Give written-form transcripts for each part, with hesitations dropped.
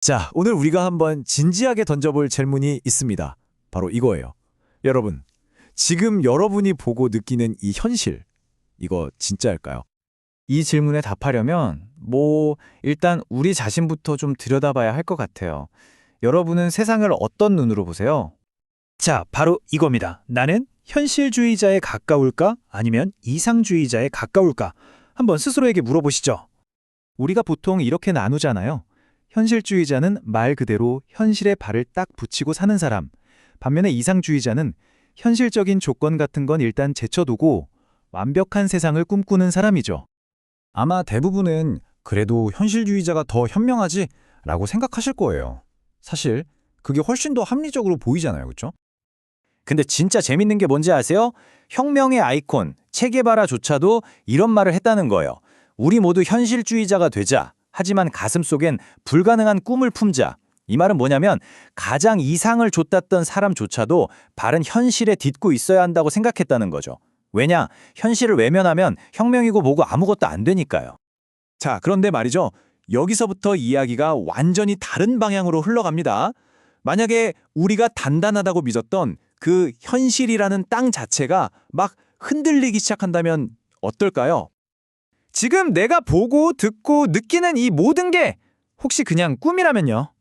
자, 오늘 우리가 한번 진지하게 던져볼 질문이 있습니다. 바로 이거예요. 여러분, 지금 여러분이 보고 느끼는 이 현실, 이거 진짜일까요? 이 질문에 답하려면 일단 우리 자신부터 좀 들여다봐야 할 것 같아요. 여러분은 세상을 어떤 눈으로 보세요? 자, 바로 이겁니다. 나는 현실주의자에 가까울까? 아니면 이상주의자에 가까울까? 한번 스스로에게 물어보시죠. 우리가 보통 이렇게 나누잖아요. 현실주의자는 말 그대로 현실에 발을 딱 붙이고 사는 사람. 반면에 이상주의자는 현실적인 조건 같은 건 일단 제쳐두고 완벽한 세상을 꿈꾸는 사람이죠. 아마 대부분은 그래도 현실주의자가 더 현명하지? 라고 생각하실 거예요. 사실 그게 훨씬 더 합리적으로 보이잖아요, 그렇죠? 근데 진짜 재밌는 게 뭔지 아세요? 혁명의 아이콘, 체게바라조차도 이런 말을 했다는 거예요. 우리 모두 현실주의자가 되자. 하지만 가슴속엔 불가능한 꿈을 품자. 이 말은 뭐냐면 가장 이상을 좇았던 사람조차도 발은 현실에 딛고 있어야 한다고 생각했다는 거죠. 왜냐? 현실을 외면하면 혁명이고 뭐고 아무것도 안 되니까요. 자, 그런데 말이죠. 여기서부터 이야기가 완전히 다른 방향으로 흘러갑니다. 만약에 우리가 단단하다고 믿었던 그 현실이라는 땅 자체가 막 흔들리기 시작한다면 어떨까요? 지금 내가 보고 듣고 느끼는 이 모든 게 혹시 그냥 꿈이라면요?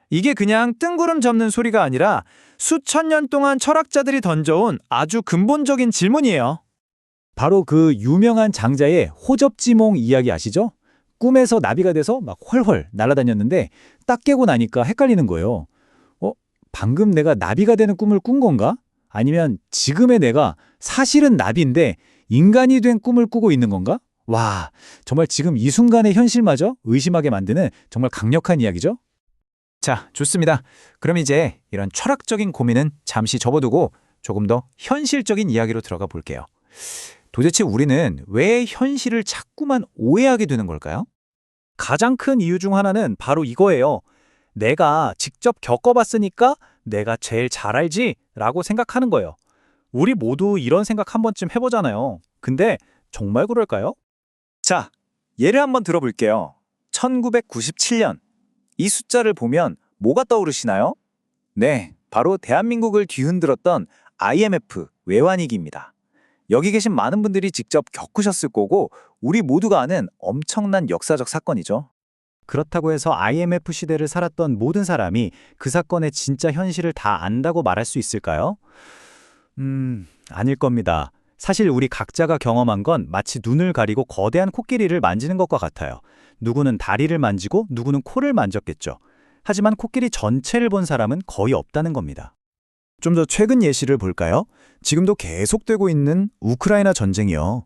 이게 그냥 뜬구름 접는 소리가 아니라 수천 년 동안 철학자들이 던져온 아주 근본적인 질문이에요. 바로 그 유명한 장자의 호접지몽 이야기 아시죠? 꿈에서 나비가 돼서 막 훨훨 날아다녔는데 딱 깨고 나니까 헷갈리는 거예요. 방금 내가 나비가 되는 꿈을 꾼 건가? 아니면 지금의 내가 사실은 나비인데 인간이 된 꿈을 꾸고 있는 건가? 와, 정말 지금 이 순간의 현실마저 의심하게 만드는 정말 강력한 이야기죠? 자, 좋습니다. 그럼 이제 이런 철학적인 고민은 잠시 접어두고 조금 더 현실적인 이야기로 들어가 볼게요. 도대체 우리는 왜 현실을 자꾸만 오해하게 되는 걸까요? 가장 큰 이유 중 하나는 바로 이거예요. 내가 직접 겪어봤으니까 내가 제일 잘 알지? 라고 생각하는 거예요. 우리 모두 이런 생각 한 번쯤 해보잖아요. 근데 정말 그럴까요? 자, 예를 한번 들어볼게요. 1997년. 이 숫자를 보면 뭐가 떠오르시나요? 네, 바로 대한민국을 뒤흔들었던 IMF 외환위기입니다. 여기 계신 많은 분들이 직접 겪으셨을 거고 우리 모두가 아는 엄청난 역사적 사건이죠. 그렇다고 해서 IMF 시대를 살았던 모든 사람이 그 사건의 진짜 현실을 다 안다고 말할 수 있을까요? 아닐 겁니다. 사실 우리 각자가 경험한 건 마치 눈을 가리고 거대한 코끼리를 만지는 것과 같아요. 누구는 다리를 만지고 누구는 코를 만졌겠죠. 하지만 코끼리 전체를 본 사람은 거의 없다는 겁니다. 좀 더 최근 예시를 볼까요? 지금도 계속되고 있는 우크라이나 전쟁이요.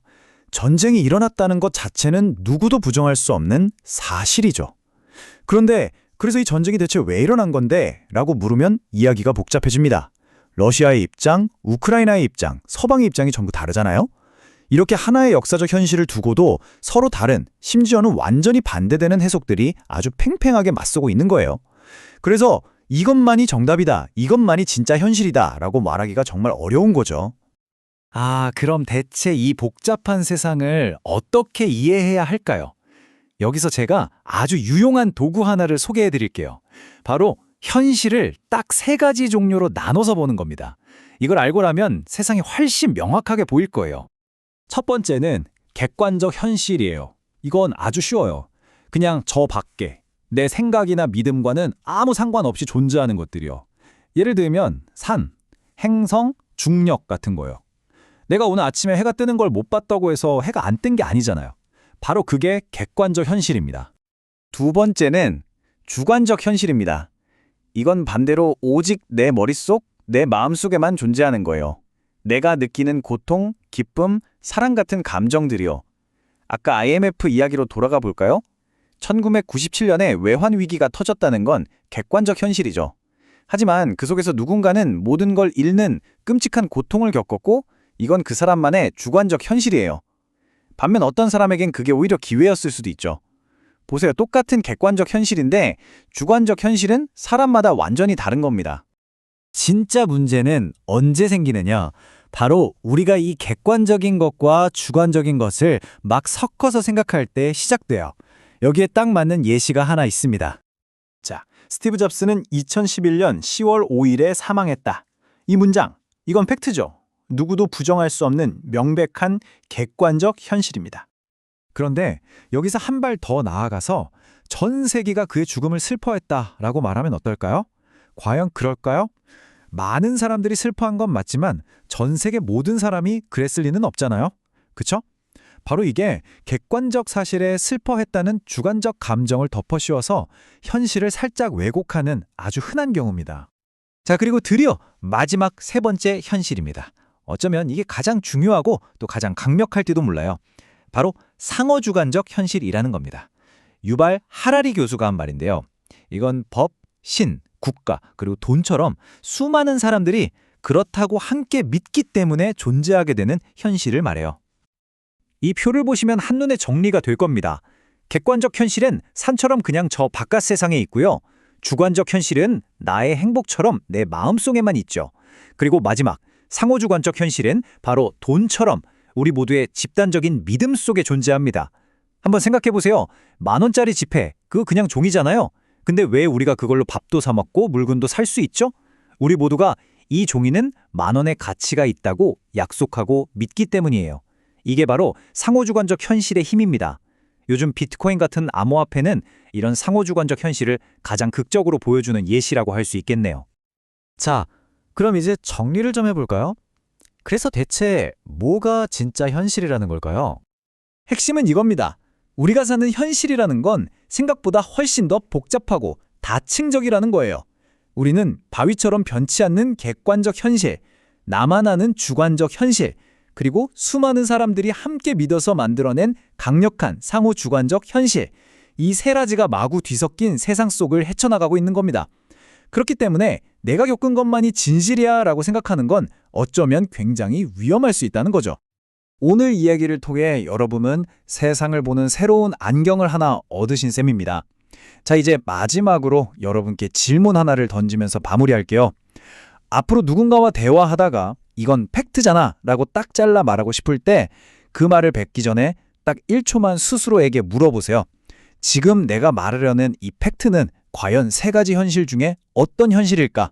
전쟁이 일어났다는 것 자체는 누구도 부정할 수 없는 사실이죠. 그런데 그래서 이 전쟁이 대체 왜 일어난 건데? 라고 물으면 이야기가 복잡해집니다. 러시아의 입장, 우크라이나의 입장, 서방의 입장이 전부 다르잖아요? 이렇게 하나의 역사적 현실을 두고도 서로 다른, 심지어는 완전히 반대되는 해석들이 아주 팽팽하게 맞서고 있는 거예요. 그래서 이것만이 정답이다, 이것만이 진짜 현실이다 라고 말하기가 정말 어려운 거죠. 그럼 대체 이 복잡한 세상을 어떻게 이해해야 할까요? 여기서 제가 아주 유용한 도구 하나를 소개해 드릴게요. 바로 현실을 딱 3가지 종류로 나눠서 보는 겁니다. 이걸 알고 나면 세상이 훨씬 명확하게 보일 거예요. 첫 번째는 객관적 현실이에요. 이건 아주 쉬워요. 그냥 저 밖에 내 생각이나 믿음과는 아무 상관없이 존재하는 것들이요. 예를 들면 산, 행성, 중력 같은 거요. 내가 오늘 아침에 해가 뜨는 걸 못 봤다고 해서 해가 안 뜬 게 아니잖아요. 바로 그게 객관적 현실입니다. 두 번째는 주관적 현실입니다. 이건 반대로 오직 내 머릿속, 내 마음속에만 존재하는 거예요. 내가 느끼는 고통, 기쁨, 사랑 같은 감정들이요. 아까 IMF 이야기로 돌아가 볼까요? 1997년에 외환 위기가 터졌다는 건 객관적 현실이죠. 하지만 그 속에서 누군가는 모든 걸 잃는 끔찍한 고통을 겪었고 이건 그 사람만의 주관적 현실이에요. 반면 어떤 사람에겐 그게 오히려 기회였을 수도 있죠. 보세요. 똑같은 객관적 현실인데 주관적 현실은 사람마다 완전히 다른 겁니다. 진짜 문제는 언제 생기느냐? 바로 우리가 이 객관적인 것과 주관적인 것을 막 섞어서 생각할 때 시작돼요. 여기에 딱 맞는 예시가 하나 있습니다. 자, 스티브 잡스는 2011년 10월 5일에 사망했다. 이 문장, 이건 팩트죠. 누구도 부정할 수 없는 명백한 객관적 현실입니다. 그런데 여기서 한 발 더 나아가서 전 세계가 그의 죽음을 슬퍼했다라고 말하면 어떨까요? 과연 그럴까요? 많은 사람들이 슬퍼한 건 맞지만 전 세계 모든 사람이 그랬을 리는 없잖아요. 그쵸? 바로 이게 객관적 사실에 슬퍼했다는 주관적 감정을 덮어씌워서 현실을 살짝 왜곡하는 아주 흔한 경우입니다. 자, 그리고 드디어 마지막 세 번째 현실입니다. 어쩌면 이게 가장 중요하고 또 가장 강력할지도 몰라요. 바로 상호주관적 현실이라는 겁니다. 유발 하라리 교수가 한 말인데요. 이건 법, 신, 국가, 그리고 돈처럼 수많은 사람들이 그렇다고 함께 믿기 때문에 존재하게 되는 현실을 말해요. 이 표를 보시면 한눈에 정리가 될 겁니다. 객관적 현실은 산처럼 그냥 저 바깥 세상에 있고요. 주관적 현실은 나의 행복처럼 내 마음속에만 있죠. 그리고 마지막, 상호주관적 현실은 바로 돈처럼 우리 모두의 집단적인 믿음 속에 존재합니다. 한번 생각해 보세요. 10,000원짜리 지폐, 그거 그냥 종이잖아요. 근데 왜 우리가 그걸로 밥도 사 먹고 물건도 살 수 있죠? 우리 모두가 이 종이는 10,000원의 가치가 있다고 약속하고 믿기 때문이에요. 이게 바로 상호주관적 현실의 힘입니다. 요즘 비트코인 같은 암호화폐는 이런 상호주관적 현실을 가장 극적으로 보여주는 예시라고 할 수 있겠네요. 자, 그럼 이제 정리를 좀 해볼까요? 그래서 대체 뭐가 진짜 현실이라는 걸까요? 핵심은 이겁니다. 우리가 사는 현실이라는 건 생각보다 훨씬 더 복잡하고 다층적이라는 거예요. 우리는 바위처럼 변치 않는 객관적 현실, 나만 아는 주관적 현실, 그리고 수많은 사람들이 함께 믿어서 만들어낸 강력한 상호주관적 현실, 이 세 가지가 마구 뒤섞인 세상 속을 헤쳐나가고 있는 겁니다. 그렇기 때문에 내가 겪은 것만이 진실이야 라고 생각하는 건 어쩌면 굉장히 위험할 수 있다는 거죠. 오늘 이야기를 통해 여러분은 세상을 보는 새로운 안경을 하나 얻으신 셈입니다. 자, 이제 마지막으로 여러분께 질문 하나를 던지면서 마무리할게요. 앞으로 누군가와 대화하다가 이건 팩트잖아 라고 딱 잘라 말하고 싶을 때 그 말을 뱉기 전에 딱 1초만 스스로에게 물어보세요. 지금 내가 말하려는 이 팩트는 과연 세 가지 현실 중에 어떤 현실일까?